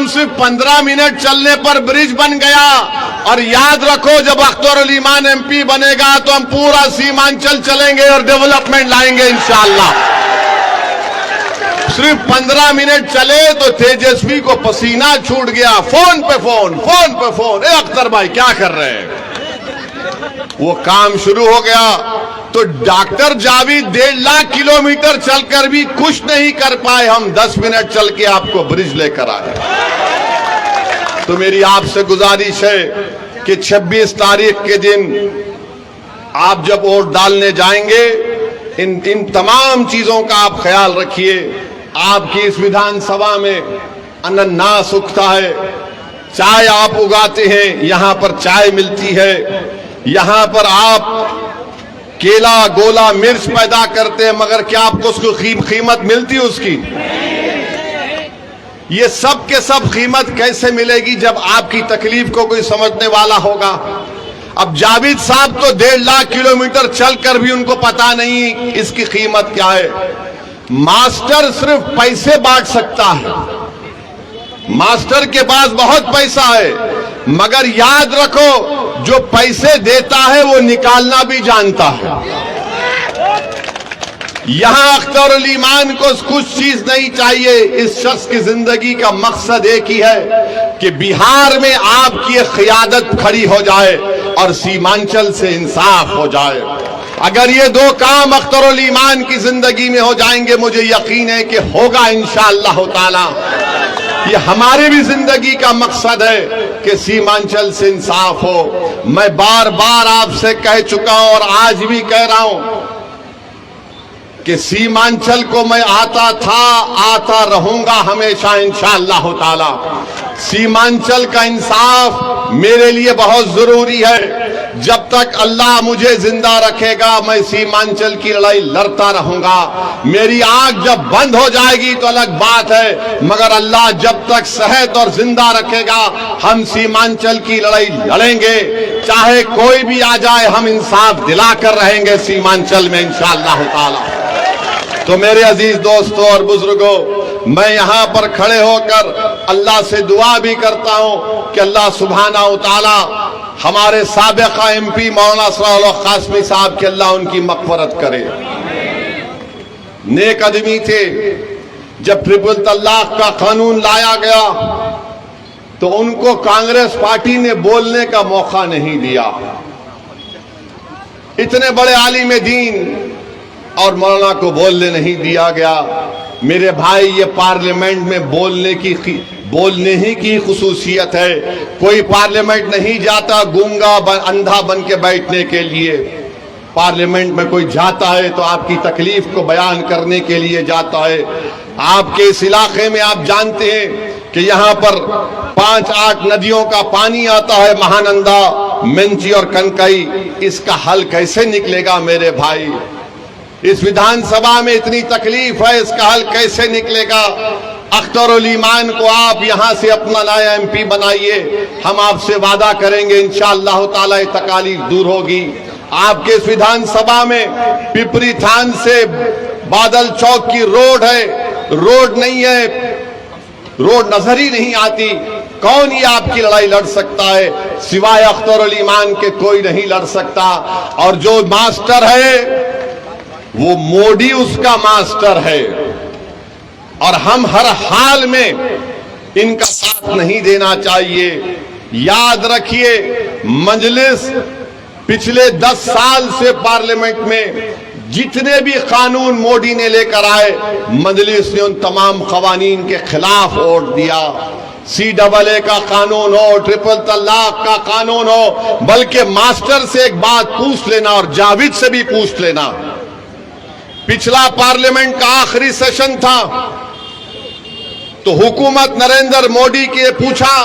सिर्फ 15 मिनट चलने पर ब्रिज बन गया। और याद रखो, जब अख्तरुल ईमान एमपी बनेगा तो हम पूरा सीमांचल चलेंगे और डेवलपमेंट लाएंगे इंशाअल्लाह। सिर्फ 15 मिनट चले तो तेजस्वी को पसीना छूट गया। फोन पे फोन, फोन पे फोन, ए अख्तर भाई क्या कर रहे हैं? वो काम शुरू हो गया। तो डॉक्टर जावेद 1.5 लाख किलोमीटर चलकर भी कुछ नहीं कर पाए, हम 10 मिनट चल के आपको ब्रिज लेकर आए। तो मेरी आपसे गुजारिश है कि 26 तारीख के दिन आप जब वोट डालने जाएंगे, इन तमाम चीजों का आप ख्याल रखिए। आपकी इस विधानसभा में अनानास उगता है, चाय आप उगाते हैं, यहां पर चाय मिलती है, यहां पर आप केला, गोला, मिर्च पैदा करते हैं, मगर क्या आपको उसको कीमत मिलती है उसकी? ये सब के सब कीमत कैसे मिलेगी जब आपकी तकलीफ को कोई समझने वाला होगा? अब जावेद साहब तो 1.5 लाख किलोमीटर चलकर भी उनको पता नहीं इसकी कीमत क्या है। मास्टर सिर्फ पैसे बांट सकता है, मास्टर के पास बहुत पैसा है, मगर याद रखो जो पैसे देता है वो निकालना भी जानता है। यहां अख्तरुल ईमान को कुछ चीज नहीं चाहिए। इस शख्स की जिंदगी का मकसद एक ही है कि बिहार में आपकी क़यादत खड़ी हो जाए और सीमांचल से इंसाफ हो जाए। अगर ये 2 काम अख्तरुल ईमान की जिंदगी में हो जाएंगे, मुझे यकीन है कि होगा इंशाअल्लाह ताला। ये हमारी भी जिंदगी का मकसद है कि सीमांचल से इंसाफ हो। मैं बार बार आपसे कह चुका हूं और आज भी कह रहा हूं कि सीमांचल को मैं आता रहूंगा हमेशा इंशाअल्लाह ताला। सीमांचल का इंसाफ मेरे लिए बहुत जरूरी है। जब तक अल्लाह मुझे जिंदा रखेगा मैं सीमांचल की लड़ाई लड़ता रहूंगा। मेरी आंख जब बंद हो जाएगी तो अलग बात है, मगर अल्लाह जब तक सेहत और जिंदा रखेगा हम सीमांचल की लड़ाई लड़ेंगे। चाहे कोई भी आ जाए, हम इंसाफ दिलाकर रहेंगे सीमांचल में इंशाअल्लाह ताला। तो मेरे अजीज दोस्तों और बुजुर्गों, मैं यहां पर खड़े होकर अल्लाह से दुआ भी करता हूं कि अल्लाह सुब्हाना व तआला हमारे साबिक़ा एमपी मौलाना असरारुल हक कासमी साहब के अल्लाह उनकी मग़फ़िरत करे। नेक आदमी थे। जब ट्रिपल तलाक का कानून लाया गया तो उनको कांग्रेस पार्टी ने बोलने का मौका नहीं दिया। इतने बड़े आलिम दीन और मौलाना को बोलने नहीं दिया गया। मेरे भाई, ये पार्लियामेंट में बोलने ही की खुसूसियत है। कोई पार्लियामेंट नहीं जाता गूंगा अंधा बन के बैठने के लिए। पार्लियामेंट में कोई जाता है तो आपकी तकलीफ को बयान करने के लिए जाता है। आपके इस इलाके में आप जानते हैं कि यहाँ पर 5-8 नदियों का पानी आता है, महानंदा, मेंची और कनकई। इसका हल कैसे निकलेगा मेरे भाई? इस विधानसभा में इतनी तकलीफ है, इसका हल कैसे निकलेगा? अख्तरुल ईमान को आप यहां से अपना नया एमपी बनाइए। हम आपसे वादा करेंगे इंशाअल्लाह ताला ये तकालीफ दूर होगी। आपके इस विधानसभा में पिपरी थान से बादल चौक की रोड है, रोड नहीं है, रोड नजर ही नहीं आती। कौन ये आपकी लड़ाई लड़ सकता है? सिवाय अख्तरुल ईमान के कोई नहीं लड़ सकता। और जो मास्टर है वो मोदी उसका मास्टर है, और हम हर हाल में इनका साथ नहीं देना चाहिए। याद रखिए, मजलिस पिछले 10 साल से पार्लियामेंट में जितने भी कानून मोदी ने लेकर आए, मजलिस ने उन तमाम खवानीन के खिलाफ वोट दिया। CAA का कानून हो, ट्रिपल तलाक का कानून हो, बल्कि मास्टर से एक बात पूछ लेना और जावेद से भी पूछ लेना। पिछला पार्लियामेंट का आखिरी सेशन था तो हुकूमत नरेंद्र मोदी के पूछा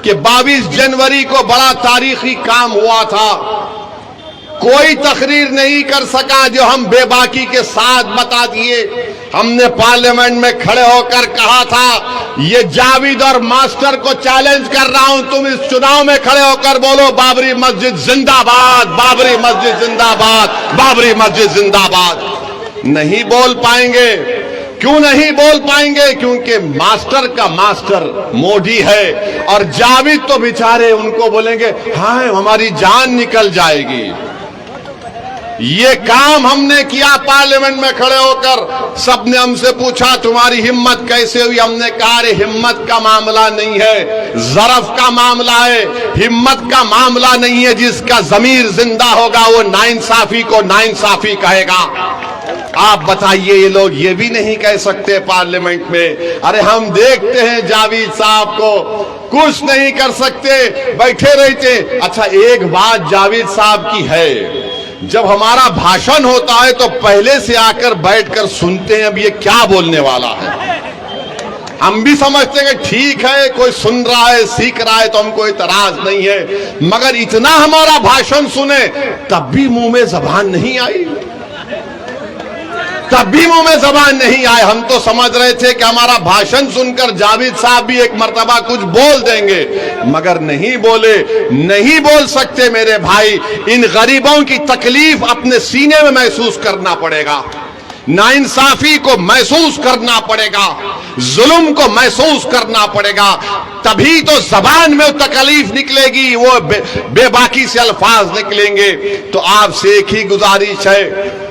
कि 22 जनवरी को बड़ा तारीखी काम हुआ था, कोई तकरीर नहीं कर सका जो हम बेबाकी के साथ बता दिए। हमने पार्लियामेंट में खड़े होकर कहा था, ये जावेद और मास्टर को चैलेंज कर रहा हूं, तुम इस चुनाव में खड़े होकर बोलो बाबरी मस्जिद जिंदाबाद, बाबरी मस्जिद जिंदाबाद, बाबरी मस्जिद जिंदाबाद। नहीं बोल पाएंगे। क्यों नहीं बोल पाएंगे? क्योंकि मास्टर का मास्टर मोदी है, और जावेद तो बेचारे उनको बोलेंगे हाँ हमारी जान निकल जाएगी। ये काम हमने किया पार्लियामेंट में खड़े होकर, सबने हमसे पूछा तुम्हारी हिम्मत कैसे हुई? हमने कहा अरे हिम्मत का मामला नहीं है, ज़रफ का मामला है। हिम्मत का मामला नहीं है, जिसका ज़मीर जिंदा होगा वो नाइंसाफी को नाइंसाफी कहेगा। आप बताइए, ये लोग ये भी नहीं कह सकते पार्लियामेंट में? अरे हम देखते हैं जावेद साहब को, कुछ नहीं कर सकते, बैठे रहते। अच्छा एक बात जावेद साहब की है, जब हमारा भाषण होता है तो पहले से आकर बैठकर सुनते हैं अब ये क्या बोलने वाला है। हम भी समझते हैं कि ठीक है कोई सुन रहा है सीख रहा है तो हमको इतराज नहीं है, मगर इतना हमारा भाषण सुने तब भी मुंह में जबान नहीं आई, तब भी मुंह में जबान नहीं आए। हम तो समझ रहे थे कि हमारा भाषण सुनकर जावेद साहब भी एक मर्तबा कुछ बोल देंगे, मगर नहीं बोले। नहीं बोल सकते मेरे भाई, इन गरीबों की तकलीफ अपने सीने में महसूस करना पड़ेगा, नाइंसाफी को महसूस करना पड़ेगा, जुल्म को महसूस करना पड़ेगा, तभी तो जबान में तकलीफ निकलेगी, वो बेबाकी से अल्फाज निकलेंगे। तो आपसे एक ही गुजारिश है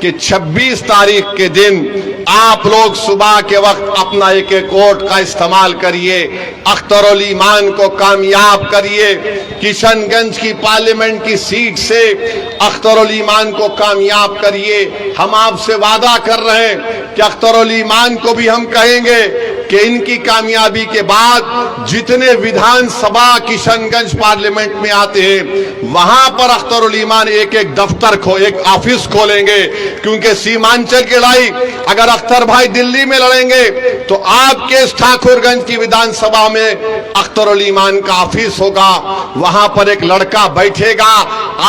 कि 26 तारीख के दिन आप लोग सुबह के वक्त अपना एक एक वोट का इस्तेमाल करिए, अख्तरुल ईमान को कामयाब करिए। किशनगंज की पार्लियामेंट की सीट से अख्तरुल ईमान को कामयाब करिए। हम आपसे वादा कर रहे हैं कि अख्तरुल ईमान को भी हम कहेंगे कि इनकी कामयाबी के बाद जितने विधानसभा किशनगंज पार्लियामेंट में आते हैं वहां पर अख्तरुल ईमान एक एक दफ्तर एक ऑफिस खोलेंगे, क्योंकि सीमांचल की लड़ाई अगर अख्तर भाई दिल्ली में लड़ेंगे तो आपके ठाकुरगंज की विधानसभा में अख्तरुल ईमान का ऑफिस होगा, वहां पर एक लड़का बैठेगा,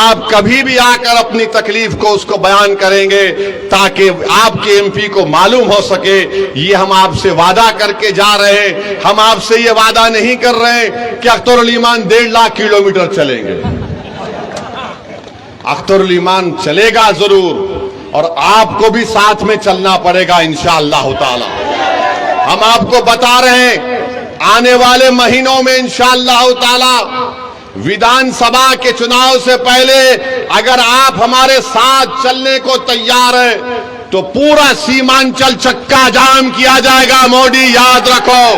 आप कभी भी आकर अपनी तकलीफ को उसको बयान करेंगे ताकि आपके एमपी को मालूम हो सके। ये हम आपसे वादा करके जा रहे हैं। हम आपसे ये वादा नहीं कर रहे हैं कि अख्तरुल ईमान 1.5 लाख किलोमीटर चलेंगे, अख्तरुल ईमान चलेगा जरूर, और आपको भी साथ में चलना पड़ेगा इंशाअल्लाह ताला। हम आपको बता रहे हैं आने वाले महीनों में इंशाअल्लाह ताला विधानसभा के चुनाव से पहले अगर आप हमारे साथ चलने को तैयार हैं तो पूरा सीमांचल चक्का जाम किया जाएगा। मोदी याद रखो,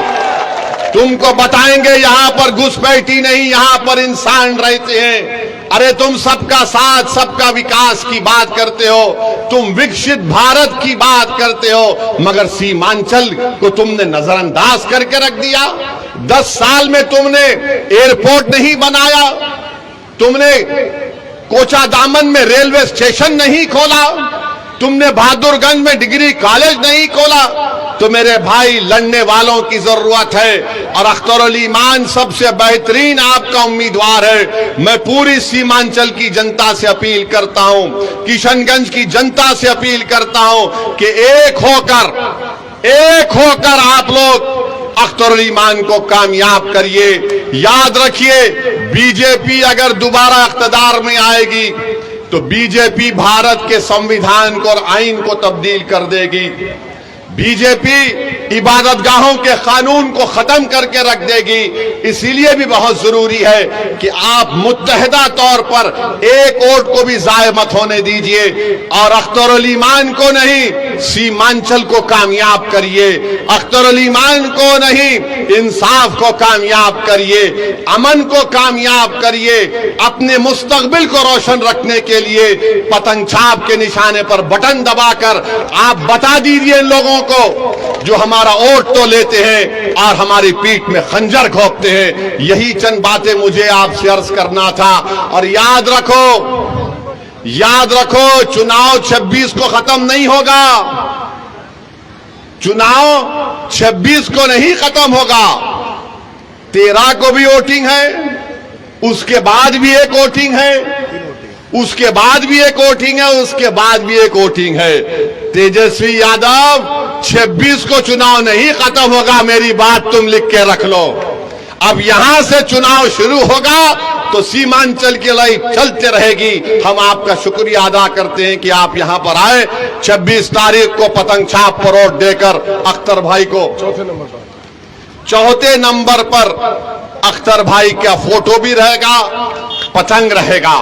तुमको बताएंगे यहां पर घुसपैठी नहीं, यहां पर इंसान रहते हैं। अरे तुम सबका साथ सबका विकास की बात करते हो, तुम विकसित भारत की बात करते हो, मगर सीमांचल को तुमने नजरअंदाज करके रख दिया। 10 साल में तुमने एयरपोर्ट नहीं बनाया, तुमने कोचा दामन में रेलवे स्टेशन नहीं खोला, तुमने बहादुरगंज में डिग्री कॉलेज नहीं खोला। तो मेरे भाई लड़ने वालों की जरूरत है, और अख्तरुल ईमान सबसे बेहतरीन आपका उम्मीदवार है। मैं पूरी सीमांचल की जनता से अपील करता हूं, किशनगंज की जनता से अपील करता हूं कि एक होकर आप लोग अख्तरुल ईमान को कामयाब करिए। याद रखिए, बीजेपी अगर दोबारा इख्तिदार में आएगी तो बीजेपी भारत के संविधान को और आइन को तब्दील कर देगी। बीजेपी इबादतगाहों के कानून को खत्म करके रख देगी। इसीलिए भी बहुत जरूरी है कि आप मुत्तहिदा तौर पर एक वोट को भी जाय मत होने दीजिए, और अख्तरुल ईमान को नहीं सीमांचल को कामयाब करिए, अख्तरुल ईमान को नहीं इंसाफ को कामयाब करिए, अमन को कामयाब करिए। अपने मुस्तकबिल को रोशन रखने के लिए पतंग छाप के निशाने पर बटन दबाकर आप बता दीजिए इन लोगों को जो हमारा वोट तो लेते हैं और हमारी पीठ में खंजर घोंपते हैं। यही चंद बातें मुझे आपसे अर्ज करना था। और याद रखो चुनाव 26 को खत्म नहीं होगा, चुनाव 26 को नहीं खत्म होगा। 13 को भी वोटिंग है, उसके बाद भी एक वोटिंग है, उसके बाद भी एक वोटिंग है, उसके बाद भी एक वोटिंग है। तेजस्वी यादव 26 को चुनाव नहीं खत्म होगा, मेरी बात तुम लिख के रख लो। अब यहां से चुनाव शुरू होगा तो सीमांचल की लड़ाई चलते रहेगी। हम आपका शुक्रिया अदा करते हैं कि आप यहां पर आए। 26 तारीख को पतंग छाप पर वोट देकर अख्तर भाई को चौथे नंबर पर अख्तर भाई का फोटो भी रहेगा, पतंग रहेगा।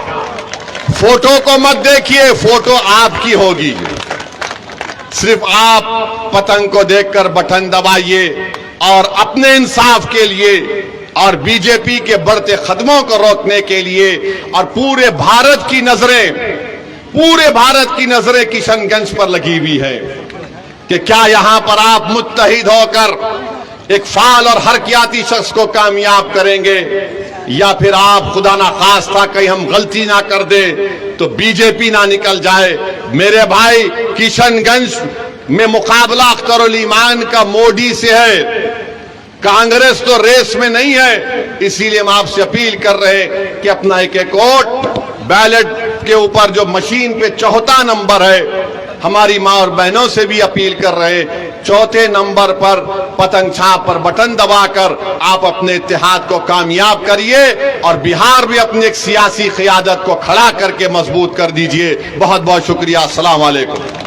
फोटो को मत देखिए, फोटो आपकी होगी। सिर्फ आप पतंग को देखकर बटन दबाइए और अपने इंसाफ के लिए और बीजेपी के बढ़ते कदमों को रोकने के लिए और पूरे भारत की नजरें किशनगंज पर लगी हुई है कि क्या यहां पर आप मुत्तहिद होकर एक फाल और हरकियाती शख्स को कामयाब करेंगे, या फिर आप खुदा ना खास्ता कहीं हम गलती ना कर दे तो बीजेपी ना निकल जाए। मेरे भाई, किशनगंज में मुकाबला अख्तरुल ईमान का मोदी से है, कांग्रेस तो रेस में नहीं है। इसीलिए हम आपसे अपील कर रहे हैं कि अपना एक वोट बैलेट के ऊपर जो मशीन पे चौथा नंबर है, हमारी मां और बहनों से भी अपील कर रहे, चौथे नंबर पर पतंग छाप पर बटन दबाकर आप अपने इत्तेहाद को कामयाब करिए और बिहार भी अपनी एक सियासी क़ियादत को खड़ा करके मजबूत कर दीजिए। बहुत बहुत शुक्रिया। अस्सलाम वालेकुम।